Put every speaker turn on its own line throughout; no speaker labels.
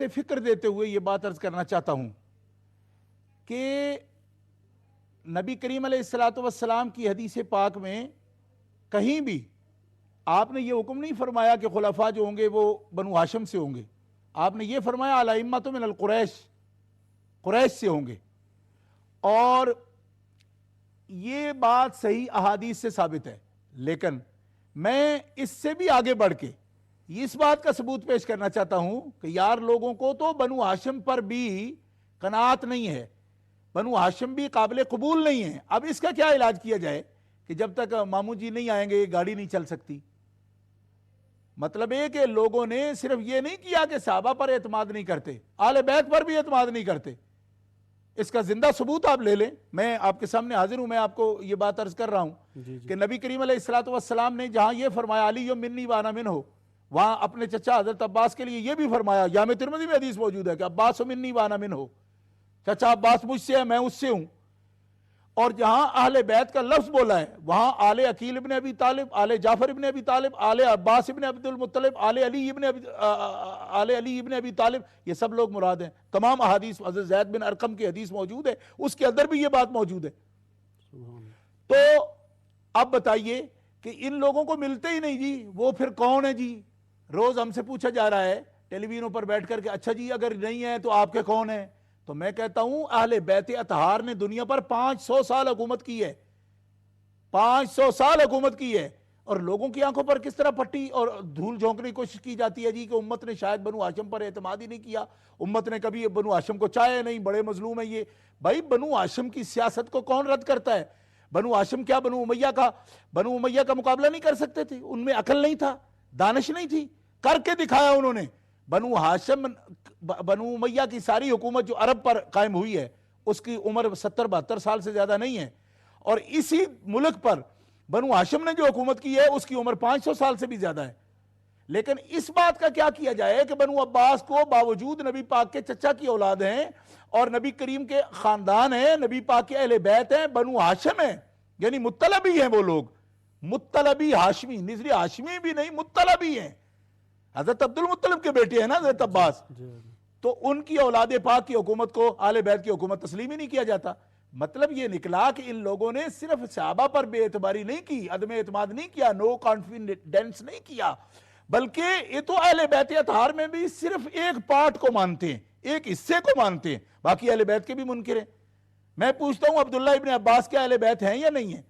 فکر دیتے ہوئے یہ بات عرض کرنا چاہتا ہوں کہ نبی کریم علیہ السلام کی حدیث پاک میں کہیں بھی آپ نے یہ حکم نہیں فرمایا کہ خلفاء جو ہوں گے وہ بنو ہاشم سے ہوں گے. آپ نے یہ فرمایا الائمۃ من القریش، قریش سے ہوں گے. اور یہ بات صحیح احادیث سے ثابت ہے، لیکن میں اس سے بھی آگے بڑھ کے اس بات کا ثبوت پیش کرنا چاہتا ہوں کہ یار لوگوں کو تو بنو ہاشم پر بھی قناعت نہیں ہے، بنو ہاشم بھی قابل قبول نہیں ہے. اب اس کا کیا علاج کیا جائے کہ جب تک ماموں جی نہیں آئیں گے گاڑی نہیں چل سکتی. مطلب یہ کہ لوگوں نے صرف یہ نہیں کیا کہ صحابہ پر اعتماد نہیں کرتے، اہل بیت پر بھی اعتماد نہیں کرتے. اس کا زندہ ثبوت آپ لے لیں، میں آپ کے سامنے حاضر ہوں. میں آپ کو یہ بات عرض کر رہا ہوں کہ نبی کریم علیہ السلام نے جہاں یہ فرمایا علی منی وانا منہ، وہاں اپنے چچا حضرت عباس کے لیے یہ بھی فرمایا، جامع ترمذی میں حدیث موجود ہے کہ عباس منی وانا منہ، چچا عباس مجھ سے ہے میں اس سے ہوں. اور جہاں اہل بیت کا لفظ بولا ہے وہاں آل عقیل ابن ابی طالب، آل جعفر ابن ابی طالب، آل عباس ابن عبد المطلب، آل علی ابن ابی طالب، یہ سب لوگ مراد ہیں. تمام احادیث حضرت زید بن ارقم کی حدیث موجود ہے، اس کے اندر بھی یہ بات موجود ہے. تو اب بتائیے کہ ان لوگوں کو ملتے ہی نہیں جی، وہ پھر کون ہے جی؟ روز ہم سے پوچھا جا رہا ہے ٹیلی ویژنوں پر بیٹھ کر کہ اچھا جی اگر نہیں ہے تو آپ کے کون ہیں؟ تو میں کہتا ہوں اہل بیت اطہار نے دنیا پر 500 سال حکومت کی ہے، 500 سال حکومت کی ہے. اور لوگوں کی آنکھوں پر کس طرح پٹی اور دھول جھونکنے کی کوشش کی جاتی ہے جی کہ امت نے شاید بنو ہاشم پر اعتماد ہی نہیں کیا، امت نے کبھی بنو ہاشم کو چاہے نہیں، بڑے مظلوم ہیں یہ. بھائی بنو ہاشم کی سیاست کو کون رد کرتا ہے؟ بنو ہاشم کیا بنو امیہ کا مقابلہ نہیں کر سکتے تھے؟ ان میں عقل نہیں تھا، دانش نہیں تھی؟ کر کے دکھایا انہوں نے. بنو امیہ کی ساری حکومت جو عرب پر قائم ہوئی ہے اس کی عمر 70-72 سال سے زیادہ نہیں ہے، اور اسی ملک پر بنو ہاشم نے جو حکومت کی ہے اس کی عمر 500 سال سے بھی زیادہ ہے. لیکن اس بات کا کیا کیا جائے کہ بنو عباس کو باوجود نبی پاک کے چچا کی اولاد ہیں اور نبی کریم کے خاندان ہیں، نبی پاک کے اہل بیت ہیں، بنو ہاشم ہیں، یعنی مطلبی ہیں وہ لوگ، مطلبی ہاشمی، نظری ہاشمی بھی نہیں، مطلبی ہیں. حضرت عبد المطلب کے بیٹے ہیں نا حضرت عباس، تو ان کی اولاد پاک کی حکومت کو، آل بیت کی حکومت تسلیم ہی نہیں کیا جاتا. مطلب یہ نکلا کہ ان لوگوں نے صرف صحابہ پر بے اعتباری نہیں کی، عدم اعتماد نہیں کیا، نو کانفیڈنس نہیں کیا، بلکہ یہ تو اہل بیت اطہار میں بھی صرف ایک پارٹ کو مانتے ہیں، ایک حصے کو مانتے ہیں، باقی اہل بیت کے بھی منکر ہیں. میں پوچھتا ہوں عبداللہ ابن عباس کے اہل بیت ہیں یا نہیں ہیں؟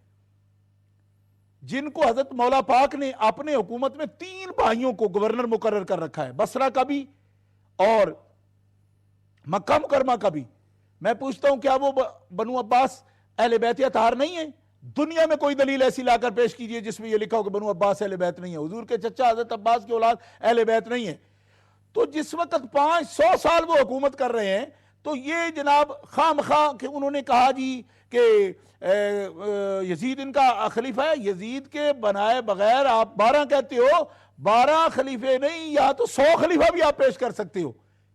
جن کو حضرت مولا پاک نے اپنے حکومت میں 3 بھائیوں کو گورنر مقرر کر رکھا ہے، بصرہ کا بھی اور مکہ مکرمہ کا بھی. میں پوچھتا ہوں کیا وہ بنو عباس اہل بیت اطہار نہیں ہیں؟ دنیا میں کوئی دلیل ایسی لا کر پیش کیجئے جس میں یہ لکھا ہو کہ بنو عباس اہل بیت نہیں ہے، حضور کے چچا حضرت عباس کی اولاد اہل بیت نہیں ہے. تو جس وقت 500 سال وہ حکومت کر رہے ہیں تو یہ جناب خام خواہ کہ انہوں نے کہا جی کہ یزید ان کا خلیفہ ہے. یزید کے بنائے بغیر آپ 12 کہتے ہو، 12 خلیفے نہیں، یا تو 100 خلیفہ بھی آپ پیش کر سکتے ہو،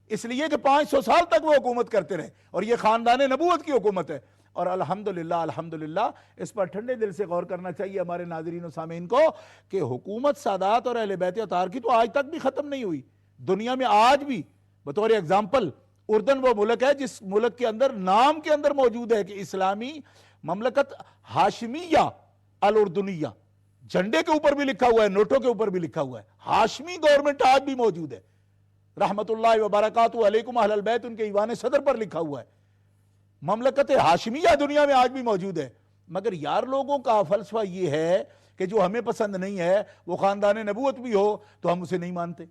اس لیے کہ 500 سال تک وہ حکومت کرتے رہے، اور یہ خاندان نبوت کی حکومت ہے. اور الحمدللہ اس پر ٹھنڈے دل سے غور کرنا چاہیے ہمارے ناظرین و سامعین کو کہ حکومت سادات اور اہل بیت اطہار کی تو آج تک بھی ختم نہیں ہوئی. دنیا میں آج بھی بطور اگزامپل اردن وہ ملک ہے جس ملک کے اندر نام کے اندر موجود ہے کہ اسلامی مملکت ہاشمیہ الاردنیہ، جھنڈے کے اوپر بھی لکھا ہوا ہے، نوٹوں کے اوپر بھی لکھا ہوا ہے، ہاشمی گورنمنٹ آج بھی موجود ہے. رحمت اللہ وبرکاتہ علیکم اہل البیت ان کے ایوان صدر پر لکھا ہوا ہے. مملکت ہاشمیہ دنیا میں آج بھی موجود ہے. مگر یار لوگوں کا فلسفہ یہ ہے کہ جو ہمیں پسند نہیں ہے وہ خاندان نبوت بھی ہو تو ہم اسے نہیں مانتے.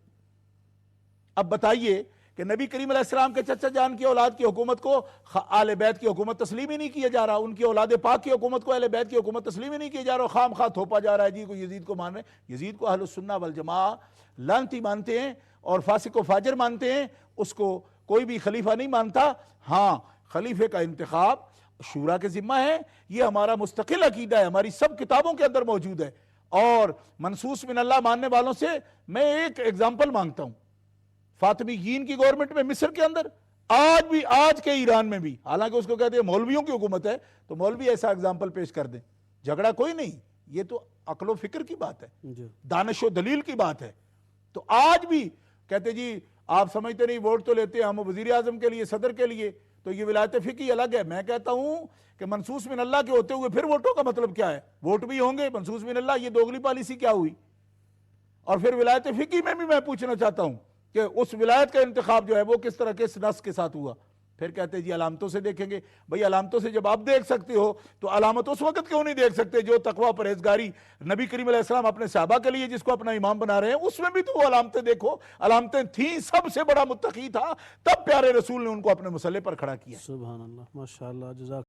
اب بتائیے کہ نبی کریم علیہ السلام کے چچا جان کی اولاد کی حکومت کو آل بیت کی حکومت تسلیم ہی نہیں کیا جا رہا، ان کی اولاد پاک کی حکومت کو اہل بیت کی حکومت تسلیم ہی نہیں کیا جا رہا، خام خواہ تھوپا جا رہا ہے جی کوئی یزید کو مان رہے ہیں. یزید کو اہل السنہ والجماعہ لعنتی مانتے ہیں اور فاسق و فاجر مانتے ہیں، اس کو کوئی بھی خلیفہ نہیں مانتا. ہاں خلیفے کا انتخاب شورا کے ذمہ ہے، یہ ہمارا مستقل عقیدہ ہے، ہماری سب کتابوں کے اندر موجود ہے. اور منصوص من اللہ ماننے والوں سے میں ایک ایگزامپل مانگتا ہوں، فاطمیین کی گورنمنٹ میں مصر کے اندر آج بھی، آج کے ایران میں بھی، حالانکہ اس کو کہتے ہیں مولویوں کی حکومت ہے، تو مولوی ایسا ایگزامپل پیش کر دیں، جھگڑا کوئی نہیں، یہ تو عقل و فکر کی بات ہے، دانش و دلیل کی بات ہے. تو آج بھی کہتے جی آپ سمجھتے نہیں ووٹ تو لیتے ہیں ہم وزیر اعظم کے لیے، صدر کے لیے، تو یہ ولایت فقہی الگ ہے۔ میں کہتا ہوں کہ منصوص من اللہ کے ہوتے ہوئے پھر ووٹوں کا مطلب کیا ہے؟ ووٹ بھی ہوں گے منصوص من اللہ، یہ دوگلی پالیسی کیا ہوئی؟ اور پھر ولایت فقہی میں بھی میں پوچھنا چاہتا ہوں کہ اس ولایت کا انتخاب جو ہے وہ کس طرح کس نص کے ساتھ ہوا؟ پھر کہتے ہیں جی علامتوں سے دیکھیں گے۔ بھئی علامتوں سے جب آپ دیکھ سکتے ہو تو علامت اس وقت کیوں نہیں دیکھ سکتے جو تقوی پرہیزگاری نبی کریم علیہ السلام اپنے صحابہ کے لیے جس کو اپنا امام بنا رہے ہیں، اس میں بھی تو وہ علامتیں دیکھو۔ علامتیں تھیں، سب سے بڑا متقی تھا، تب پیارے رسول نے ان کو اپنے مسلح پر کھڑا کیا۔
سبحان اللہ، ماشاءاللہ، جزاک